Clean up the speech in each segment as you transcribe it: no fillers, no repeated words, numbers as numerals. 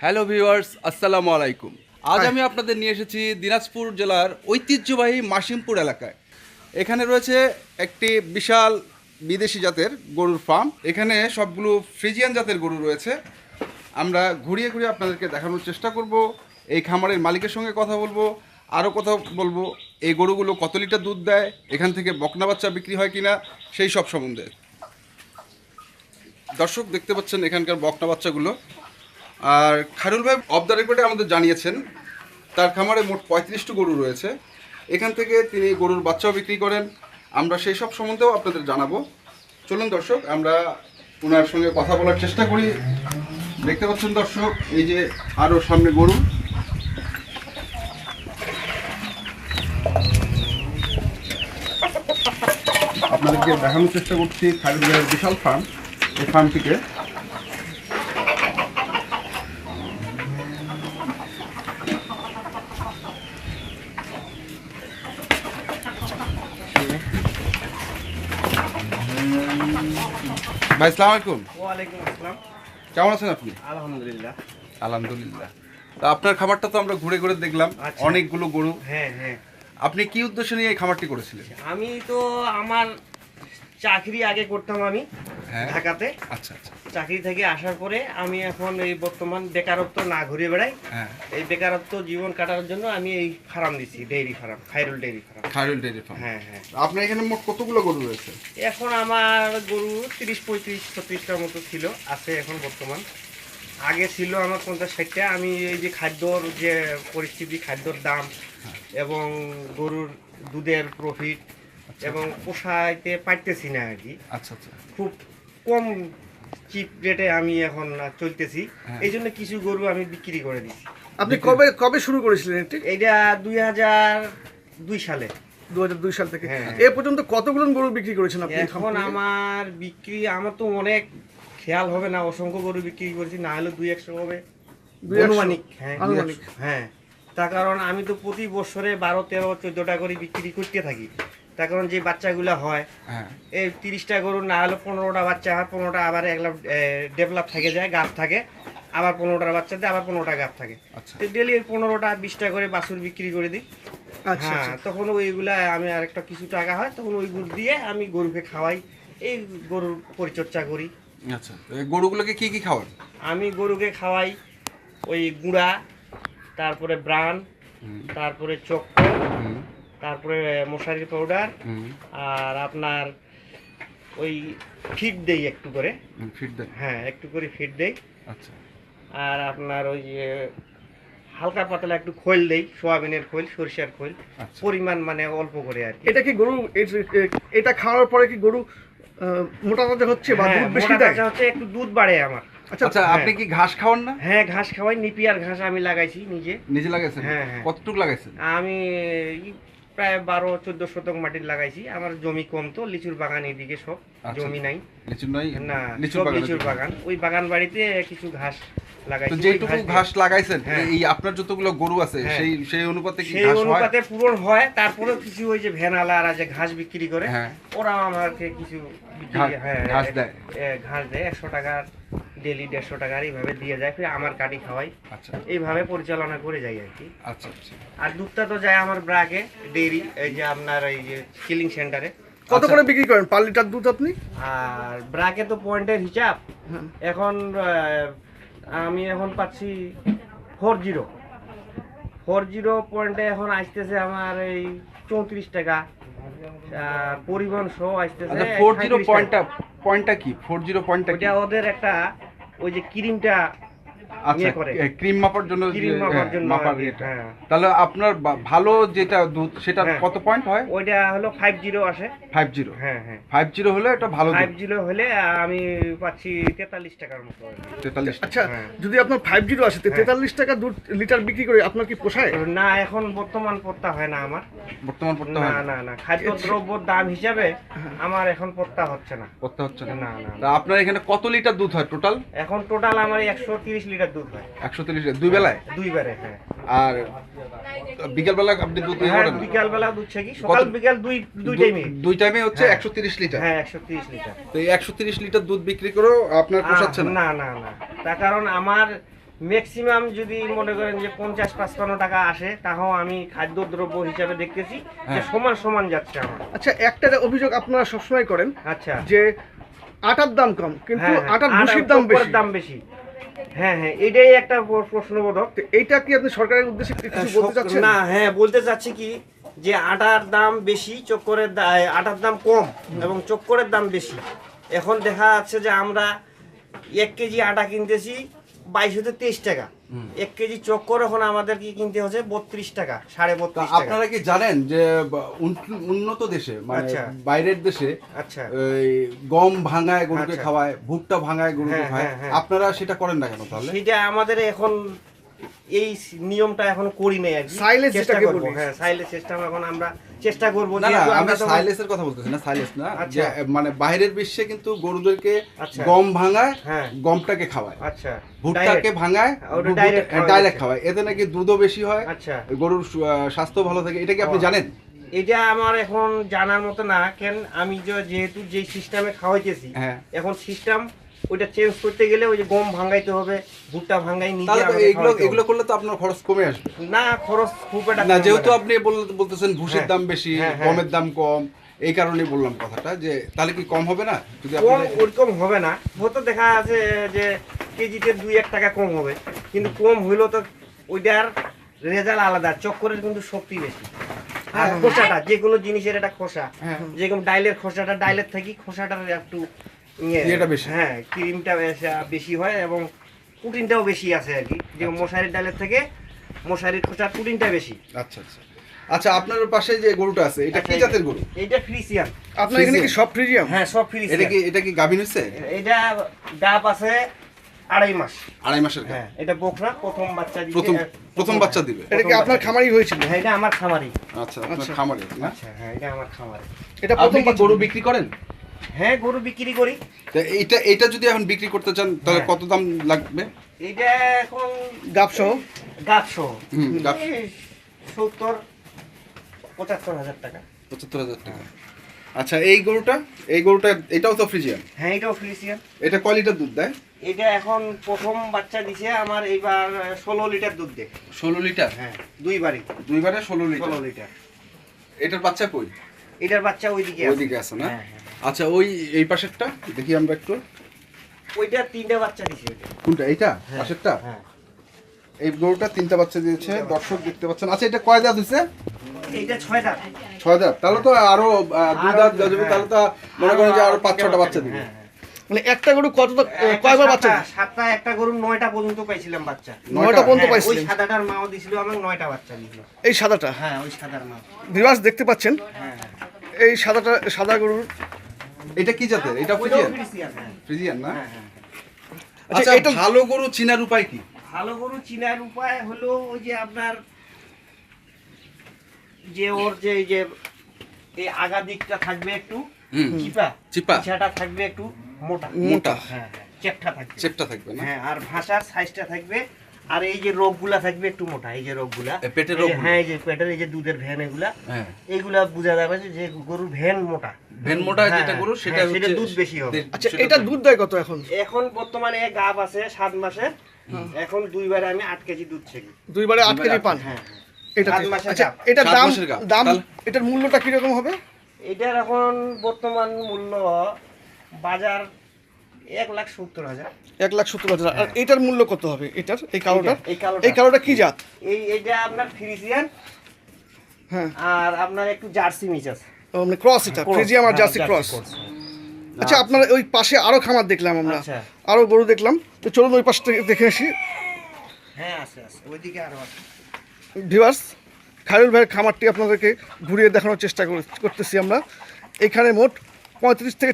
Hello viewers, আসসালামু আলাইকুম। আজ আমি আপনাদের নিয়ে এসেছি দিনাজপুর জেলার ঐতিহ্যবাহী মাসিমপুর এলাকায়। এখানে রয়েছে একটি বিশাল বিদেশি জাতের গরুর ফার্ম। এখানে সবগুলো ফ্রিজিয়ান জাতের গরু রয়েছে। আমরা ঘুরিয়ে ঘুরিয়ে আপনাদেরকে দেখানোর চেষ্টা করব। এই খামারের মালিকের সঙ্গে কথা বলবো, আরও কথা বলবো এই গরুগুলো কত লিটার দুধ দেয়, এখান থেকে বকনা বাচ্চা বিক্রি হয় কিনা সেই সব সম্বন্ধে। দর্শক দেখতে পাচ্ছেন এখানকার বকনা বাচ্চাগুলো। আর খায়রুল ভাই অফ দ্য রেকর্ডে আমাদের জানিয়েছেন তার খামারে মোট 35টি গরু রয়েছে। এখান থেকে তিনি গরুর বাচ্চাও বিক্রি করেন। আমরা সেই সব সম্বন্ধেও আপনাদের জানাবো। চলুন দর্শক, আমরা ওনার সঙ্গে কথা বলার চেষ্টা করি। দেখতে পাচ্ছেন দর্শক, এই যে আরও সামনে গরু। আপনাদেরকে দেখানোর চেষ্টা করছি খায়রুল ভাইয়ের বিশাল ফার্ম। এই ফার্মটিকে ভাই, আসসালামু আলাইকুম। ওয়ালাইকুম আসসালাম। কেমন আছেন আপনি? আলহামদুলিল্লাহ। আলহামদুলিল্লাহ। তা আপনার খামারটা তো আমরা ঘুরে ঘুরে দেখলাম, আচ্ছা। অনেকগুলো গরু। হ্যাঁ হ্যাঁ, আপনি কি উদ্দেশ্য নিয়ে এই খামারটি করেছিলেন? আমি তো আমার চাকরি আগে করতাম আমি হ্যাঁ। ঢাকাতে। আচ্ছা আচ্ছা। চাকরি থেকে আসার পরে আমি এখন এই বর্তমান বেকারত্ব না ঘুরে বেড়াই। হ্যাঁ। এই বেকারত্ব জীবন কাটানোর জন্য আমি এই ফার্ম দিছি, dairy farm, Khairul dairy farm. Khairul dairy farm. হ্যাঁ হ্যাঁ। আপনার এখানে মোট কতগুলো গরু রয়েছে? এখন আমার গরু 30-35-36টার মতো ছিল, আছে এখন বর্তমান। আগে ছিল আমার 50-60টা। আমি এই যে খাদ্যর যে পরিস্থিতি, খাদ্যর দাম এবং গরুর দুধের প্রফিট এবং পোষাইতে পারতেছি না আর কি। আচ্ছা আচ্ছা। খুব কম চিপ রেটে আমি এখন চলতেছি। হ্যাঁ। এই জন্য কিছু গরু আমি বিক্রি করে দিচ্ছি। আপনি কবে কবে শুরু করেছিলেন এটি? এইটা 2002 সালে। 2002 সাল থেকে হ্যাঁ। এ পর্যন্ত কতগুলো গরু বিক্রি করেছেন আপনি? এখন আমার বিক্রি, আমার তো অনেক খেয়াল হবে না, অসংখ্য গরু বিক্রি করেছি, না হলে 200-100 হবে 200 আনুমানিক। হ্যাঁ আনুমানিক। হ্যাঁ, তার কারণ আমি তো প্রতি বছরে 12-13-14টা করে বিক্রি করতে থাকি। তার কারণ যে বাচ্চাগুলো হয়, হ্যাঁ। এই 30টা গরু না হলে 15টা বাচ্চা হয়, 15টা আবার ডেভেলপ থেকে যায়, গাছ থাকে, আবার 15টার বাচ্চা দেয়, আবার 15টা গাছ থাকে। আচ্ছা। তো ডেলি 15টা 20টা করে বাছুর বিক্রি করে দিই। আচ্ছা হ্যাঁ, আচ্ছা। তখন ওইগুলা আমি আরেকটা কিছু টাকা হয়, তখন ওই গুড় দিয়ে আমি গরুকে খাওয়াই, এই গরুর পরিচর্যা করি। আচ্ছা, এই গরুগুলোকে কি কি খাওয়ান? আমি গরুকে খাওয়াই ওই গুঁড়া, তারপরে ব্রান, তারপরে চক্র, হুম তারপরে মশারি পাউডার, হুম। আর আপনার ওই ফিড দেই একটু করে। ফিড দেন? হ্যাঁ, একটু করে ফিড দেই। আচ্ছা আর আপনার ওই যে হালকা পাতলা একটু খোল দেই, সোয়াবিনের খোল, সরিষার খোল, আচ্ছা। পরিমাণ মানে অল্প করে আর কি। এটা কি গরু এটা খাওয়ার পরে কি গরু মোটা তাজা হচ্ছে বা হ্যাঁ, দুধ বেশি মোটা দেয়? তাজা হচ্ছে, একটু দুধ বাড়ে আমার। আচ্ছা আচ্ছা, হ্যাঁ। আপনি কি ঘাস খাওয়ান না? হ্যাঁ, ঘাস খাওয়াই, নিপিয়ার ঘাস আমি লাগাইছি নিজে। নিজে লাগাইছেন? হ্যাঁ, হ্যাঁ। কতটুকু লাগাইছেন? আমি প্রায় 12-14 শতক মাটির লাগাইছি। আমার জমি কম তো, লিচুর বাগান এইদিকে সব, আচ্ছা। জমি নাই। লিচু নয়? না, লিচুর সব বাগান? লিচুর বাগান। ওই বাগান বাড়িতে কিছু ঘাস তো লাগাইছি। ওই যেটুকু দিয়ে- ঘাস লাগাইছেন, হ্যাঁ। এই আপনার যতগুলো গরু আছে হ্যাঁ। সেই সেই অনুপাতে কি সেই ঘাস হয়? অনুপাতে পূরণ হয়। তারপরেও কিছু ওই যে ভ্যানালারা যে ঘাস বিক্রি করে, হ্যাঁ। ওরাও আমাকে কিছু বিক্রি- ঘাস- হ্যাঁ, ঘাস দেয়? ঘাস দেয় 100 টাকার, ডেলি 150 টাকার এইভাবে দিয়ে যায়। ফির আমার কাটি খাওয়াই, আচ্ছা এইভাবে পরিচালনা করে যাই আর কি। আচ্ছা আচ্ছা। আর দুধটা তো যায় আমার ব্রাকে ডেইরি, এই যে আপনার এই যে কিলিং সেন্টারে। কত করে বিক্রি করেন পার লিটার দুধ আপনি? আর ব্রাকে তো পয়েন্টের হিসাব। হ্যাঁ। এখন আমি এখন পাচ্ছি 40 পয়েন্টে এখন আসতেছে আমার এই 34 টাকা। আর পরিবহন সহ আসতেছে আচ্ছা, 40 37 পয়েন্টটা টাকা। পয়েন্টটা কি? 40 পয়েন্টটা কি? ওইটা ওদের একটা ওই যে ক্রিমটা আচ্ছা, ইয়ে করে। ক্রিম মাপার জন্য ক্রিম মাপার জন্য মাপার আর কি, এটা। হ্যাঁ। তাহলে আপনার ভালো যেটা দুধ সেটা হ্যাঁ। কত পয়েন্ট হয়? ওইটা হলো 50 আসে। 50? হ্যাঁ হ্যাঁ, 50 হলে এটা ভালো দুধ। 50 হলে আমি পাচ্ছি 43 টাকার মতো আর কি। 43 আচ্ছা, হ্যাঁ। যদি আপনার 50 আসে তো হ্যাঁ। 43 টাকা দুধ লিটার বিক্রি করে আপনার কি পোষায়? না, এখন বর্তমান পত্তা হয় না আমার। বর্তমান পড়তে না হয় না না, খাদ্য দ্রব্যর দাম হিসাবে আমার এখন পত্তা হচ্ছে না। পড়তে হচ্ছে না? না না তা আপনার এখানে কত লিটার দুধ হয় টোটাল? এখন টোটাল আমার 130 লিটার দুধ হয় 130 লিটার দুই বেলায়? দুইবারে। হ্যাঁ আর বিকেল বেলা আপনি দুধ ইয়ে হ্যাঁ, করেন? বিকাল বেলা দুধ ছাকি, সকাল বিকাল দুই টাইমে। দুই টাইমে হচ্ছে হ্যাঁ। 130 লিটার? হ্যাঁ, 130 লিটার। তো এই 130 লিটার দুধ বিক্রি করেও আপনার পোষাচ্ছে না? না না না, তার কারণ আমার ম্যাক্সিমাম যদি মনে করেন যে 50-55 টাকা আসে, তাও আমি খাদ্যদ্রব্য হিসাবে দেখতেছি যে সমান সমান যাচ্ছে আমার। আচ্ছা, একটা অভিযোগ আপনারা সবসময় করেন আচ্ছা, যে আটার দাম কম কিন্তু হ্যাঁ, আটার আর ভুসির দাম বেশি। দাম বেশি। হ্যাঁ হ্যাঁ, এটাই একটা প্রশ্নবোধক। তো এইটা কি আপনি সরকারের উদ্দেশ্যে কিছু বলতে চাচ্ছেন? না, হ্যাঁ বলতে চাচ্ছি কি যে আটার দাম বেশি, আটার দাম কম এবং চক্করের দাম বেশি। এখন দেখা যাচ্ছে যে আমরা 1 কেজি আটা কিনতেছি 22-23 টাকা, 1 কেজি চক্কর এখন আমাদের কি কিনতে হচ্ছে 32 টাকা, 32.5 টাকা। আপনারা কি জানেন যে উন্নত দেশে মানে আচ্ছা। বাইরের দেশে আচ্ছা, এই গম ভাঙায় গরুকে আচ্ছা। খাওয়ায়, ভুট্টা ভাঙায় গরুকে হ্যাঁ, খাওয়ায়, হ্যাঁ, হ্যাঁ। আপনারা সেটা করেন না কেন তাহলে? সেটা আমাদের এখন এই নিয়মটা এখন করি নাই আর কি। Silage চেষ্টা যেটাকে করব, বলি। হ্যাঁ সাইলেজ সিস্টেম এখন আমরা চেষ্টা করব। না না, যেহেতু আমি আমরা তো- সাইলেন্সের কথা বলতেছি না, সাইলেন্স না, আচ্ছা। যে মানে বাইরের বিশ্বে কিন্তু গরুদেরকে আচ্ছা। গম ভাঙায়, হ্যাঁ। গমটাকে খাওয়ায়, আচ্ছা, ভুট্টাকে ভাঙায়, ওটা direct খাওয়া ডাইরেক্ট যাচ্ছে। খাওয়ায়, এতে নাকি দুধও বেশি হয়, আচ্ছা। গরুর স্বাস্থ্য ভালো থাকে। এটা কি আপনি ও। জানেন? এটা আমার এখন জানার মতো না, কেন আমি যেহেতু যে সিস্টেমে খাওয়াইতেছি, হ্যাঁ। এখন সিস্টেম ওইটা চেঞ্জ করতে গেলে ওই যে গম ভাঙাইতে হবে, ভুট্টা ভাঙাই নিজে তাহলে তো আমাকে এগুলো খাওয়াইতে হবে। এগুলো করলে তো আপনার খরচ কমে আসবে। না, খরচ খুব একটা না, কম যেহেতু লাগে। আপনি বলতেছেন ভুসির হ্যাঁ। দাম বেশি, হ্যাঁ, হ্যাঁ। গমের দাম কম, এই কারণেই বললাম কথাটা, যে তাহলে কি কম হবে না যদি কম আপনি? ওরকম হবে না, হয়তো দেখা আছে যে কেজিতে 2-1 টাকা কম হবে, কিন্তু কম হইলেও তো ওইটার রেজাল্ট আলাদা। চক্করের কিন্তু শক্তি বেশি। আর খোসাটা, যে কোনো জিনিসের একটা খোসা, হ্যাঁ। যেরকম ডাইলের খোসাটা, ডাইলের থেকে খোসাটার একটু ইয়েটা বেশি। হ্যাঁ, ক্রিমটা বেশি হয় এবং প্রোটিনটাও বেশি আছে আর কি। যে মশারির ডালের থেকে মশারির খোসার প্রোটিনটা বেশি। আচ্ছা আচ্ছা আচ্ছা, আপনার পাশে যে গরুটা আছে এটা কি জাতের গরু? এটা ফ্রিজিয়ান। আপনার এখানে কি সব ফ্রিজিয়াম? হ্যাঁ, সব এটা ফ্রিজিয়ান। কি গাভীন হচ্ছে? এটা গাব আছে 2.5 মাস। 2.5 মাসের গাভ। হ্যাঁ, এটা বকনা প্রথম বাচ্চা দিবে। প্রথম বাচ্চা দিবে। এটা কি আপনার খামারি হয়েছিল? হ্যাঁ, এটা আমার খামারি। আচ্ছা, আপনার আচ্ছা। খামারে না? আচ্ছা, হ্যাঁ, এটা আমার খামারি। এটা আপনি প্রথম কি বাচ্চা গরু দিবে? বিক্রি করেন? হ্যাঁ, গরু বিক্রি করি। তা এটা যদি এখন বিক্রি করতে চান তাহলে হ্যাঁ। কত দাম লাগবে? এটা এখন গাব সহ? গাছশো গাব। 70-75 হাজার টাকা। 75,000 টাকা। আচ্ছা, এই গরুটা এটাও তো ফ্রিজিয়ান। হ্যাঁ, এটাও ফ্রিজিয়ান। এটা কয় লিটার দুধ দেয়? এটা এখন প্রথম বাচ্চা দিছে আমার, এইবার 16 লিটার দুধ দেয়। 16 লিটার। হ্যাঁ, দুইবারই দুইবারে 16 লিটার। 16 লিটার। এটার বাচ্চা কই? এটার বাচ্চা ওইদিকে ওইদিকে আছে না? হ্যাঁ, হ্যাঁ। আচ্ছা, এই পাশেরটা দেখি আমরা একটু। ওইটা 3টা বাচ্চা দিছে ওইটা। কোনটা? এইটা হ্যাঁ, পাশেরটা? হ্যাঁ। এই গরুটা 3টা বাচ্চা দিয়েছে, দর্শক দেখতে পাচ্ছেন। আচ্ছা, এটা কয় দাঁত হইছে? এইটা 6 দাঁত। 6 দাঁত। তাহলে তো আরো 2 দাঁত যাবে, হ্যাঁ। তাহলে তো মনে করেন যে আরো 5-6টা বাচ্চা দিবে। হ্যাঁ, হ্যাঁ। মানে একটা গরু কয়বার বাচ্চা দেয়? 7টা, একটা গরু 9টা পর্যন্ত পাইছিলাম বাচ্চা। 9টা পর্যন্ত হ্যাঁ, ওই পাইছিলেন? সাদাটার মাও দিছিল আমাকে 9টা বাচ্চা দিছিল। এই সাদাটা? হ্যাঁ, ওই সাদার মা। ভিউয়ার্স দেখতে পাচ্ছেন হ্যাঁ, এই সাদা গরুর। এটা কি জাতের? এটা ওইটাও ফ্রিজিয়ান? ফ্রিজিয়ান, হ্যাঁ। ফ্রিজিয়ান না? হ্যাঁ, হ্যাঁ। আচ্ছা, আচ্ছা, এটা ভালো গরু চিনার উপায় কি? ভালো গরু চিনার উপায় হলো ওই যে আপনার যে ওর যে এই যে এই আগা দিকটা থাকবে একটু চিপা, চিপা। পিছাটা থাকবে একটু মোটা মোটা। হ্যাঁ, হ্যাঁ, চেপটা থাকবে। চেপটা থাকবে না? হ্যাঁ, আর ভাষার সাইজটা থাকবে, আর এই যে রোগগুলা থাকবে একটু মোটা, এই যে রোগগুলা, এই পেটের এই যে- রোগগুলো? হ্যাঁ, এই যে পেটের এই যে দুধের ভ্যান, এগুলা হ্যাঁ। এইগুলা বোঝা যাবে যে গরুর ভ্যান মোটা। ভেন মোটা হ্যাঁ, যেটা গরু সেটা হ্যাঁ, সেটা হচ্ছে দুধ বেশি হবে। আচ্ছা, সেটা এটা দুধ দেয় কত এখন? এখন বর্তমানে গাব আছে 7 মাসের, এখন 2বারে আমি 8 কেজি দুধ ছেড়ি। দুইবারে 8 কেজি পান? হ্যাঁ, এটা 7 মাসের আচ্ছা, গাব। এটার 7 দাম মাসের গাব। দাম তাহলে? এটার মূল্যটা কি রকম হবে? এটার এখন বর্তমান মূল্য বাজার 1,70,000। 1,70,000। আর এটার মূল্য কত হবে? এটার এই কালোটা? এই কালোটা কি জাত? এইটা আপনার ফ্রিজিয়ান, হ্যাঁ, আর আপনার একটু জার্সি মিক্স আছে। মানে ক্রস, এটা ফ্রিজিয়াম আর জার্সি ক্রস। আচ্ছা, আপনার ওই পাশে আরো খামার দেখলাম আমরা, আচ্ছা। আরো গরু দেখলাম, তো চলুন ওই পাশ থেকে দেখে আসি। হ্যাঁ, আছে ওইদিকে আরো আছে। ভিউয়ার্স, খায়রুল ভাইয়ের খামারটি আপনাদেরকে ঘুরিয়ে দেখানোর চেষ্টা করতেছি আমরা। এখানে মোট 35 থেকে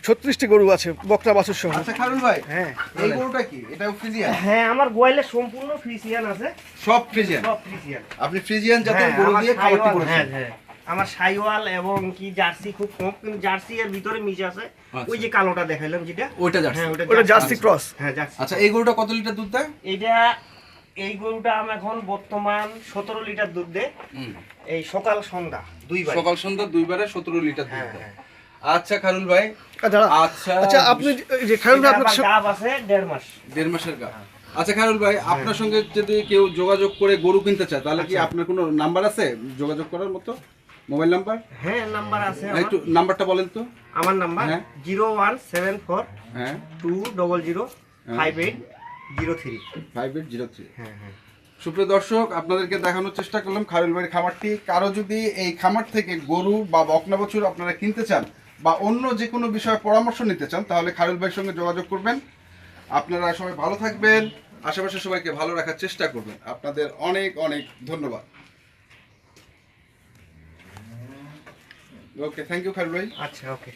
36টি গরু আছে, বকনা বাছুর সহ। আচ্ছা, খারুল ভাই, হ্যাঁ, এই গরুটা কি? এটাও ফ্রিজিয়ান? হ্যাঁ, আমার গোয়ালে সম্পূর্ণ ফ্রিজিয়ান আছে, সব ফ্রিজিয়ান? সব ফ্রিজিয়ান। আপনি ফ্রিজিয়ান জাতের হ্যাঁ, গরু আমার দিয়ে খামারটি সাইওয়াল, করেছেন? হ্যাঁ, হ্যাঁ। আমার সাইওয়াল এবং কি জার্সি খুব কম, কিন্তু জার্সি এর ভিতরে মিশ আছে। আচ্ছা। ওই যে কালোটা দেখাইলাম যেটা, ওইটা জার্সি? হ্যাঁ, ওটা জার্সি ক্রস। হ্যাঁ, জার্সি। আচ্ছা, এই গরুটা কত লিটার দুধ দেয়? এই গরুটা আমার এখন বর্তমান 17 লিটার দুধ দেয়, এই সকাল সন্ধ্যা 2বার। সকাল সন্ধ্যা 2বারে 17 লিটার দুধ হ্যাঁ, দেয়। হ্যাঁ। আচ্ছা, খারুল ভাই, আচ্ছা, আচ্ছা, আচ্ছা, আপনি যে খায়রুল ভাই এটা আপনার আবার গাব আছে 1.5 মাস। 1.5 মাসের গা। আচ্ছা খায়রুল ভাই, আপনার সঙ্গে যদি কেউ যোগাযোগ করে গরু কিনতে চায় তাহলে কি আচ্ছা। আপনার কোনো নাম্বার আছে যোগাযোগ করার মতো, মোবাইল নাম্বার? হ্যাঁ, নাম্বার আছে আমার। একটু নাম্বারটা বলেন তো। আমার নাম্বার হ্যাঁ। 0174 হ্যাঁ, 200 5803। 5803। হ্যাঁ হ্যাঁ। সুপ্রিয় দর্শক, আপনাদেরকে দেখানোর চেষ্টা করলাম খায়রুল ভাইয়ের খামারটি। কারো যদি এই খামার থেকে গরু বা বকনা বাছুর আপনারা কিনতে চান বা অন্য যে কোনো বিষয়ে পরামর্শ নিতে চান তাহলে খায়রুল ভাইয়ের সঙ্গে যোগাযোগ করবেন। আপনারা সবাই ভালো থাকবেন, আশেপাশে সবাইকে ভালো রাখার চেষ্টা করবেন। আপনাদের অনেক অনেক ধন্যবাদ। ওকে, থ্যাংক ইউ খায়রুল ভাই। আচ্ছা, ওকে।